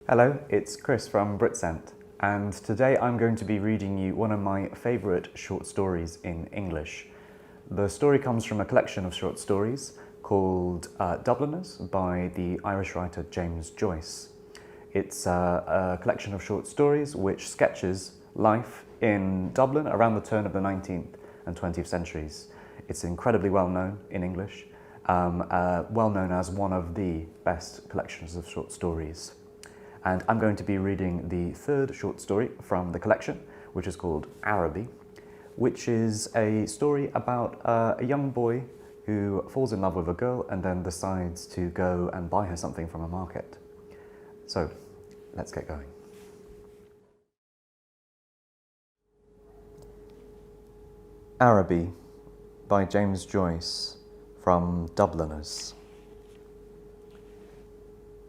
Hello, it's Chris from Britcent, and today I'm going to be reading you one of my favourite short stories in English. The story comes from a collection of short stories called Dubliners by the Irish writer James Joyce. It's a collection of short stories which sketches life in Dublin around the turn of the 19th and 20th centuries. It's incredibly well known in English, well known as one of the best collections of short stories. And I'm going to be reading the third short story from the collection, which is called Araby, which is a story about a young boy who falls in love with a girl and then decides to go and buy her something from a market. So, let's get going. Araby by James Joyce from Dubliners.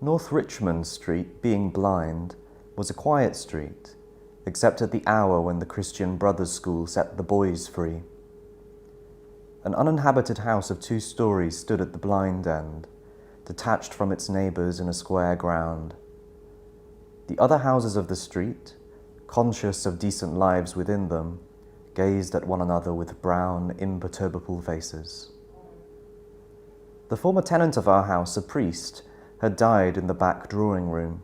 North Richmond Street, being blind, was a quiet street, except at the hour when the Christian Brothers' School set the boys free. An uninhabited house of 2 stories stood at the blind end, detached from its neighbours in a square ground. The other houses of the street, conscious of decent lives within them, gazed at one another with brown, imperturbable faces. The former tenant of our house, a priest, had died in the back drawing-room.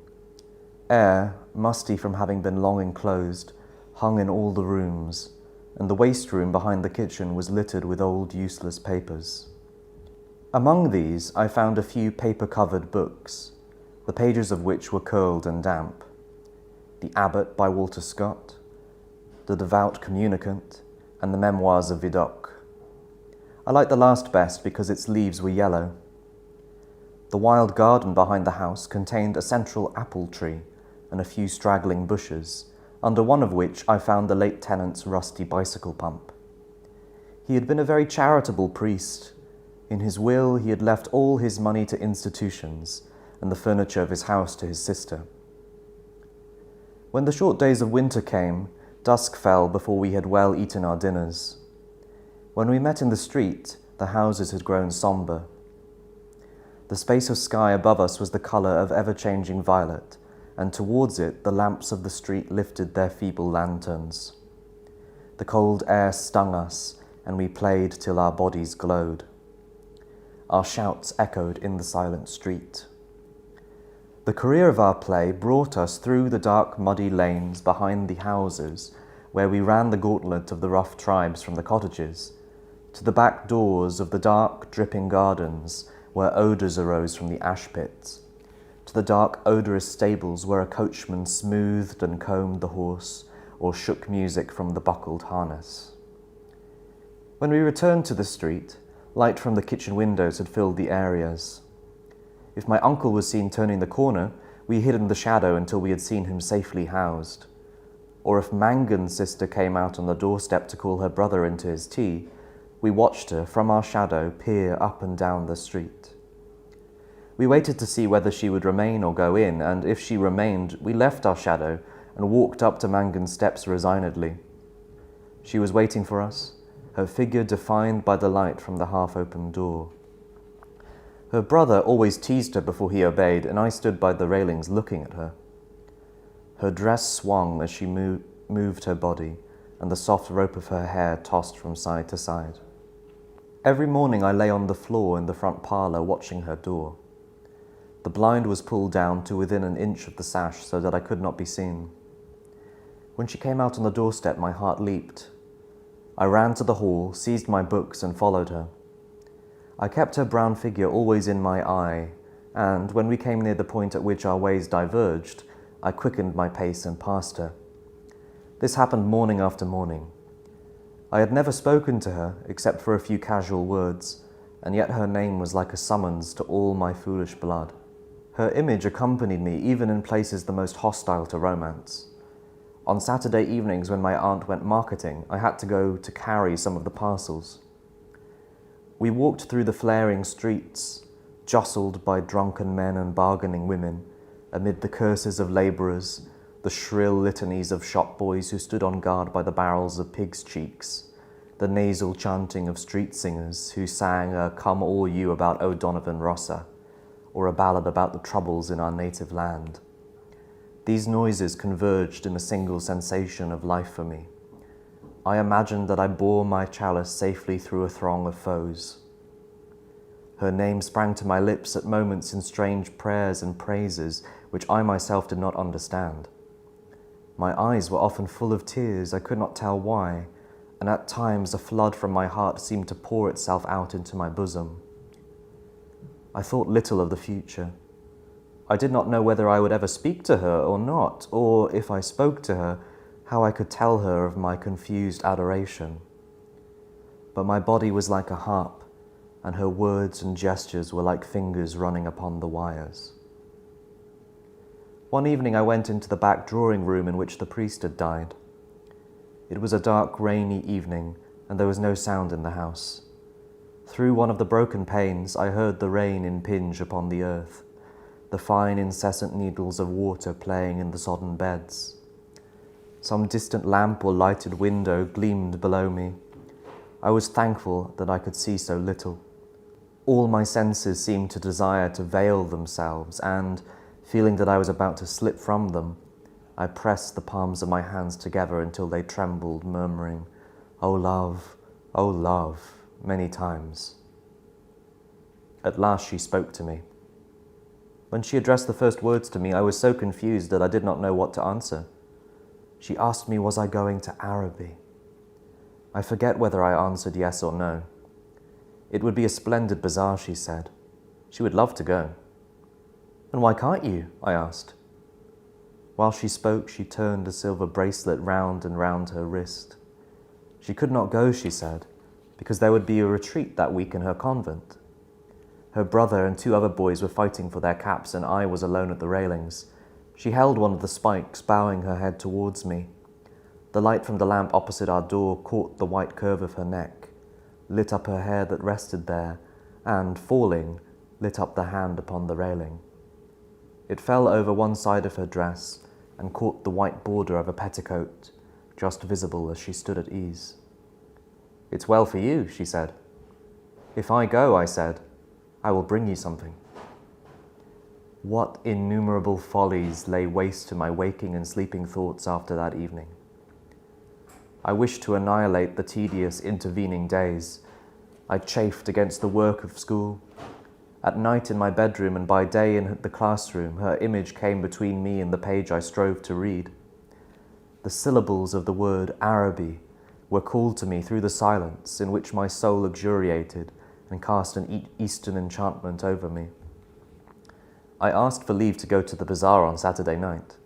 Air, musty from having been long enclosed, hung in all the rooms, and the waste-room behind the kitchen was littered with old useless papers. Among these I found a few paper-covered books, the pages of which were curled and damp. The Abbot by Walter Scott, The Devout Communicant, and the Memoirs of Vidocq. I liked the last best because its leaves were yellow. The wild garden behind the house contained a central apple tree and a few straggling bushes, under one of which I found the late tenant's rusty bicycle pump. He had been a very charitable priest. In his will, he had left all his money to institutions and the furniture of his house to his sister. When the short days of winter came, dusk fell before we had well eaten our dinners. When we met in the street, the houses had grown sombre. The space of sky above us was the colour of ever-changing violet, and towards it the lamps of the street lifted their feeble lanterns. The cold air stung us, and we played till our bodies glowed. Our shouts echoed in the silent street. The career of our play brought us through the dark muddy lanes behind the houses, where we ran the gauntlet of the rough tribes from the cottages, to the back doors of the dark, dripping gardens, where odours arose from the ash pits, to the dark, odorous stables where a coachman smoothed and combed the horse or shook music from the buckled harness. When we returned to the street, light from the kitchen windows had filled the areas. If my uncle was seen turning the corner, we hid in the shadow until we had seen him safely housed. Or if Mangan's sister came out on the doorstep to call her brother into his tea, we watched her, from our shadow, peer up and down the street. We waited to see whether she would remain or go in, and if she remained, we left our shadow and walked up to Mangan's steps resignedly. She was waiting for us, her figure defined by the light from the half-open door. Her brother always teased her before he obeyed, and I stood by the railings looking at her. Her dress swung as she moved her body, and the soft rope of her hair tossed from side to side. Every morning I lay on the floor in the front parlour watching her door. The blind was pulled down to within an inch of the sash so that I could not be seen. When she came out on the doorstep, my heart leaped. I ran to the hall, seized my books and followed her. I kept her brown figure always in my eye, and when we came near the point at which our ways diverged, I quickened my pace and passed her. This happened morning after morning. I had never spoken to her, except for a few casual words, and yet her name was like a summons to all my foolish blood. Her image accompanied me even in places the most hostile to romance. On Saturday evenings when my aunt went marketing, I had to go to carry some of the parcels. We walked through the flaring streets, jostled by drunken men and bargaining women, amid the curses of labourers, the shrill litanies of shop boys who stood on guard by the barrels of pigs' cheeks, the nasal chanting of street singers who sang a Come All You about O'Donovan Rossa, or a ballad about the troubles in our native land. These noises converged in a single sensation of life for me. I imagined that I bore my chalice safely through a throng of foes. Her name sprang to my lips at moments in strange prayers and praises which I myself did not understand. My eyes were often full of tears, I could not tell why, and at times a flood from my heart seemed to pour itself out into my bosom. I thought little of the future. I did not know whether I would ever speak to her or not, or if I spoke to her, how I could tell her of my confused adoration. But my body was like a harp, and her words and gestures were like fingers running upon the wires. One evening I went into the back drawing room in which the priest had died. It was a dark, rainy evening, and there was no sound in the house. Through one of the broken panes I heard the rain impinge upon the earth, the fine incessant needles of water playing in the sodden beds. Some distant lamp or lighted window gleamed below me. I was thankful that I could see so little. All my senses seemed to desire to veil themselves, and, feeling that I was about to slip from them, I pressed the palms of my hands together until they trembled, murmuring, "Oh love," many times. At last she spoke to me. When she addressed the first words to me, I was so confused that I did not know what to answer. She asked me, was I going to Araby? I forget whether I answered yes or no. It would be a splendid bazaar, she said. She would love to go. "And why can't you?" I asked. While she spoke, she turned a silver bracelet round and round her wrist. She could not go, she said, because there would be a retreat that week in her convent. Her brother and 2 other boys were fighting for their caps, and I was alone at the railings. She held one of the spikes, bowing her head towards me. The light from the lamp opposite our door caught the white curve of her neck, lit up her hair that rested there, and, falling, lit up the hand upon the railing. It fell over one side of her dress and caught the white border of a petticoat, just visible as she stood at ease. "It's well for you," she said. "If I go," I said, "I will bring you something." What innumerable follies lay waste to my waking and sleeping thoughts after that evening. I wished to annihilate the tedious intervening days. I chafed against the work of school. At night in my bedroom and by day in the classroom, her image came between me and the page I strove to read. The syllables of the word Araby were called to me through the silence in which my soul luxuriated and cast an Eastern enchantment over me. I asked for leave to go to the bazaar on Saturday night.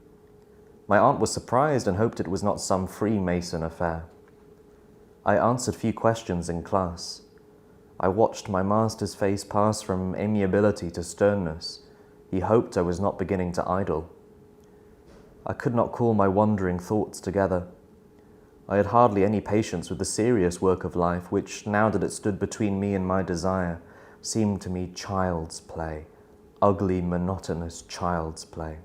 My aunt was surprised and hoped it was not some Freemason affair. I answered few questions in class. I watched my master's face pass from amiability to sternness. He hoped I was not beginning to idle. I could not call my wandering thoughts together. I had hardly any patience with the serious work of life, which, now that it stood between me and my desire, seemed to me child's play, ugly, monotonous child's play.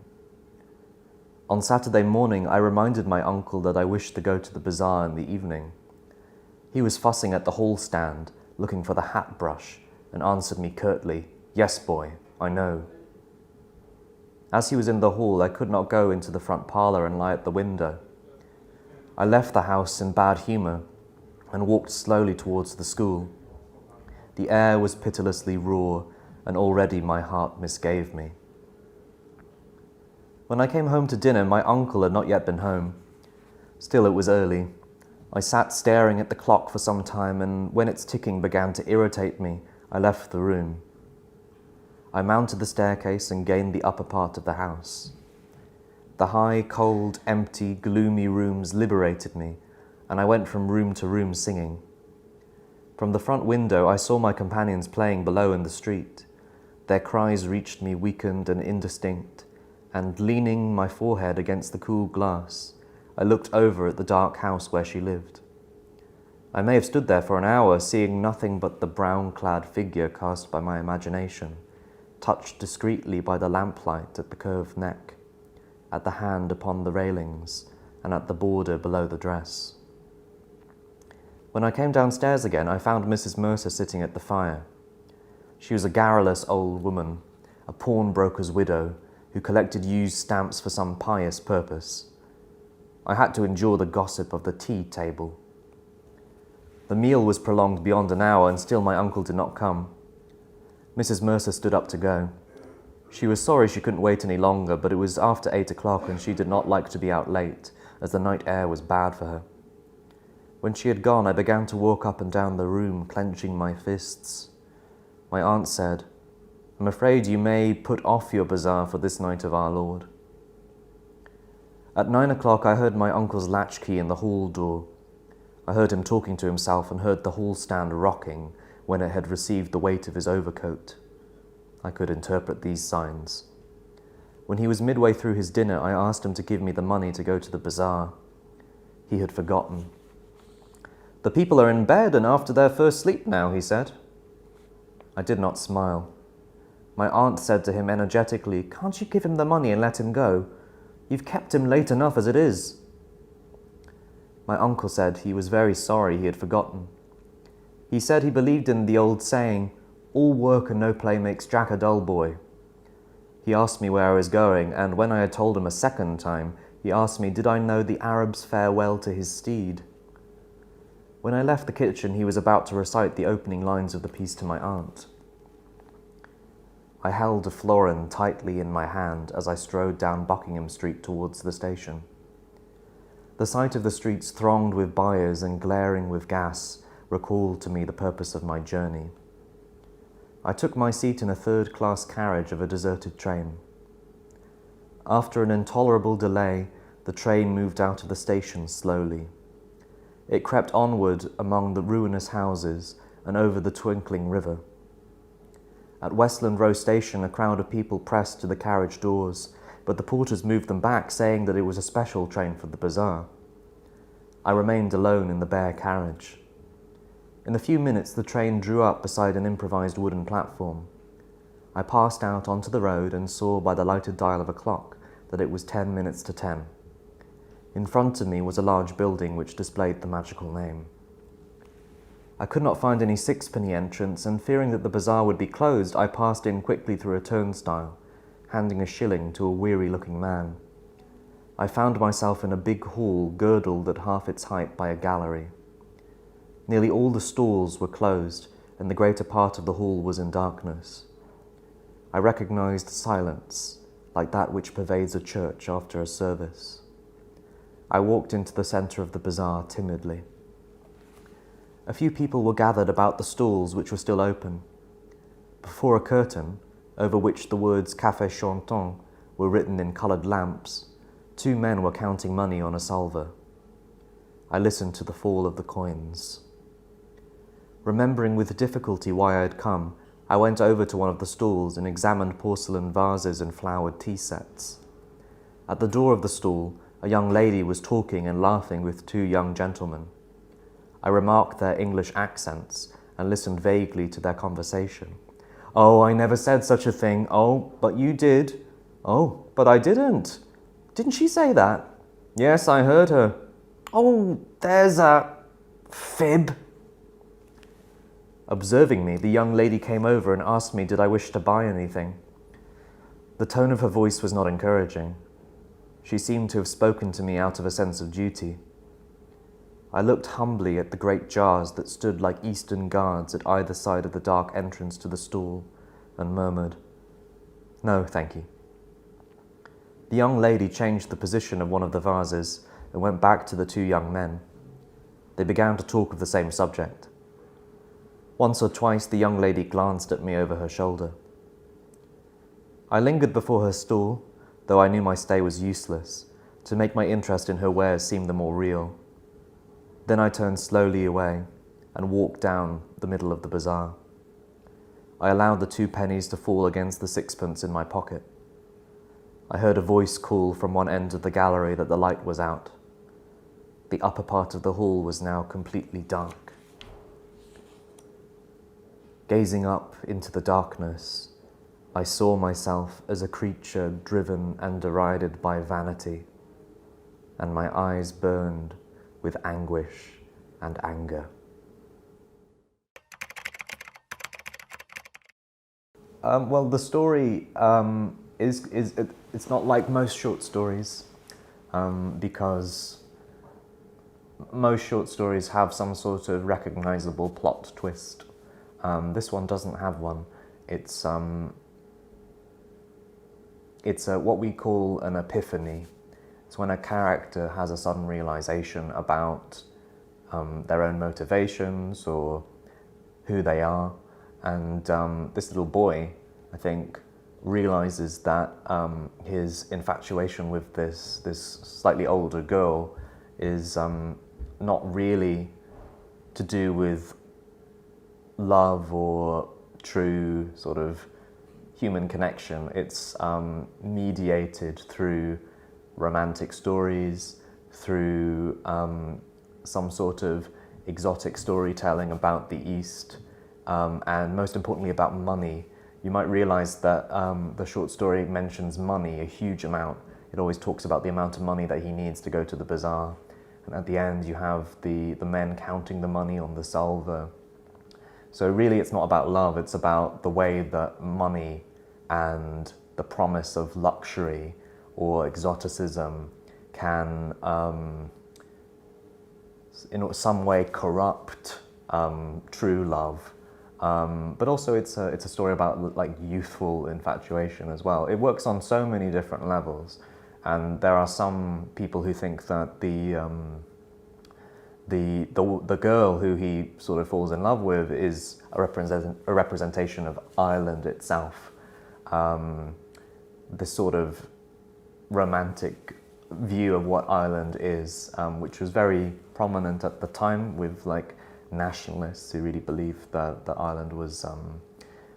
On Saturday morning, I reminded my uncle that I wished to go to the bazaar in the evening. He was fussing at the hall stand, looking for the hat brush, and answered me curtly, "Yes, boy, I know." As he was in the hall, I could not go into the front parlour and lie at the window. I left the house in bad humour and walked slowly towards the school. The air was pitilessly raw, and already my heart misgave me. When I came home to dinner, my uncle had not yet been home. Still, it was early. I sat staring at the clock for some time, and when its ticking began to irritate me, I left the room. I mounted the staircase and gained the upper part of the house. The high, cold, empty, gloomy rooms liberated me, and I went from room to room singing. From the front window, I saw my companions playing below in the street. Their cries reached me weakened and indistinct, and leaning my forehead against the cool glass, I looked over at the dark house where she lived. I may have stood there for an hour, seeing nothing but the brown-clad figure cast by my imagination, touched discreetly by the lamplight at the curved neck, at the hand upon the railings, and at the border below the dress. When I came downstairs again, I found Mrs. Mercer sitting at the fire. She was a garrulous old woman, a pawnbroker's widow, who collected used stamps for some pious purpose. I had to endure the gossip of the tea table. The meal was prolonged beyond an hour, and still my uncle did not come. Mrs. Mercer stood up to go. She was sorry she couldn't wait any longer, but it was after 8 o'clock and she did not like to be out late, as the night air was bad for her. When she had gone, I began to walk up and down the room, clenching my fists. My aunt said, "I'm afraid you may put off your bazaar for this night of our Lord." At 9 o'clock, I heard my uncle's latchkey in the hall door. I heard him talking to himself and heard the hall stand rocking when it had received the weight of his overcoat. I could interpret these signs. When he was midway through his dinner, I asked him to give me the money to go to the bazaar. He had forgotten. "The people are in bed and after their first sleep now," he said. I did not smile. My aunt said to him energetically, "Can't you give him the money and let him go? You've kept him late enough as it is." My uncle said he was very sorry he had forgotten. He said he believed in the old saying, "All work and no play makes Jack a dull boy." He asked me where I was going, and when I had told him a second time, he asked me did I know the Arab's farewell to his steed. When I left the kitchen, he was about to recite the opening lines of the piece to my aunt. I held a florin tightly in my hand as I strode down Buckingham Street towards the station. The sight of the streets thronged with buyers and glaring with gas recalled to me the purpose of my journey. I took my seat in a third-class carriage of a deserted train. After an intolerable delay, the train moved out of the station slowly. It crept onward among the ruinous houses and over the twinkling river. At Westland Row Station, a crowd of people pressed to the carriage doors, but the porters moved them back, saying that it was a special train for the bazaar. I remained alone in the bare carriage. In a few minutes, the train drew up beside an improvised wooden platform. I passed out onto the road and saw by the lighted dial of a clock that it was 10 minutes to 10. In front of me was a large building which displayed the magical name. I could not find any sixpenny entrance, and fearing that the bazaar would be closed, I passed in quickly through a turnstile, handing a shilling to a weary-looking man. I found myself in a big hall girdled at half its height by a gallery. Nearly all the stalls were closed, and the greater part of the hall was in darkness. I recognized silence, like that which pervades a church after a service. I walked into the center of the bazaar timidly. A few people were gathered about the stalls which were still open. Before a curtain, over which the words Café Chantant were written in coloured lamps, 2 men were counting money on a salver. I listened to the fall of the coins. Remembering with difficulty why I had come, I went over to one of the stalls and examined porcelain vases and flowered tea sets. At the door of the stall, a young lady was talking and laughing with 2 young gentlemen. I remarked their English accents and listened vaguely to their conversation. "Oh, I never said such a thing. Oh, but you did. Oh, but I didn't. Didn't she say that? Yes, I heard her. Oh, there's a fib." Observing me, the young lady came over and asked me did I wish to buy anything. The tone of her voice was not encouraging. She seemed to have spoken to me out of a sense of duty. I looked humbly at the great jars that stood like Eastern guards at either side of the dark entrance to the stall and murmured, "No, thank you." The young lady changed the position of one of the vases and went back to the 2 young men. They began to talk of the same subject. Once or twice the young lady glanced at me over her shoulder. I lingered before her stall, though I knew my stay was useless, to make my interest in her wares seem the more real. Then I turned slowly away and walked down the middle of the bazaar. I allowed the 2 pennies to fall against the 6pence in my pocket. I heard a voice call from one end of the gallery that the light was out. The upper part of the hall was now completely dark. Gazing up into the darkness, I saw myself as a creature driven and derided by vanity, and my eyes burned with anguish and anger. Well, the story is it's not like most short stories, because most short stories have some sort of recognizable plot twist. This one doesn't have one. It's what we call an epiphany. It's when a character has a sudden realization about their own motivations or who they are. And this little boy, I think, realizes that his infatuation with this slightly older girl is not really to do with love or true sort of human connection. It's mediated through romantic stories, through some sort of exotic storytelling about the East, and most importantly about money. You might realize that the short story mentions money a huge amount. It always talks about the amount of money that he needs to go to the bazaar. And at the end you have the men counting the money on the salver. So really it's not about love, it's about the way that money and the promise of luxury or exoticism can in some way corrupt true love. But also it's a story about like youthful infatuation as well. It works on so many different levels, and there are some people who think that the girl who he sort of falls in love with is a representation of Ireland itself. This sort of romantic view of what Ireland is, which was very prominent at the time with like nationalists who really believed that Ireland was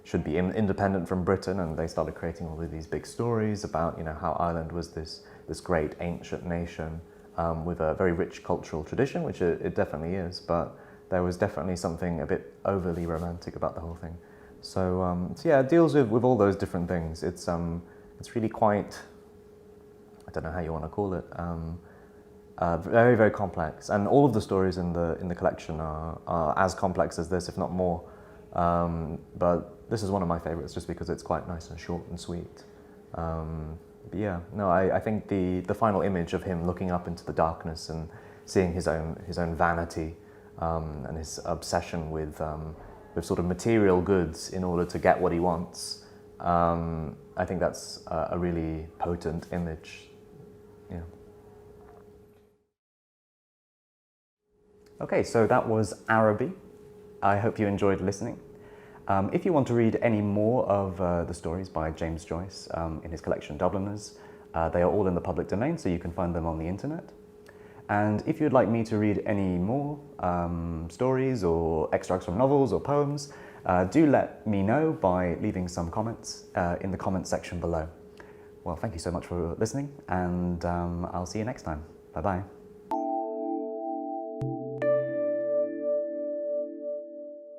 should be independent from Britain, and they started creating all of these big stories about, you know, how Ireland was this great ancient nation with a very rich cultural tradition, which it definitely is, but there was definitely something a bit overly romantic about the whole thing. So, so yeah, it deals with all those different things. It's really quite, I don't know how you want to call it, very, very complex, and all of the stories in the collection are as complex as this, if not more. But this is one of my favorites, just because it's quite nice and short and sweet. But yeah, no, I think the final image of him looking up into the darkness and seeing his own vanity and his obsession with sort of material goods in order to get what he wants, I think that's a really potent image. Yeah. Okay, so that was Araby. I hope you enjoyed listening. If you want to read any more of the stories by James Joyce in his collection Dubliners, they are all in the public domain, so you can find them on the internet. And if you'd like me to read any more stories or extracts from novels or poems, do let me know by leaving some comments in the comments section below. Well, thank you so much for listening, and I'll see you next time. Bye-bye.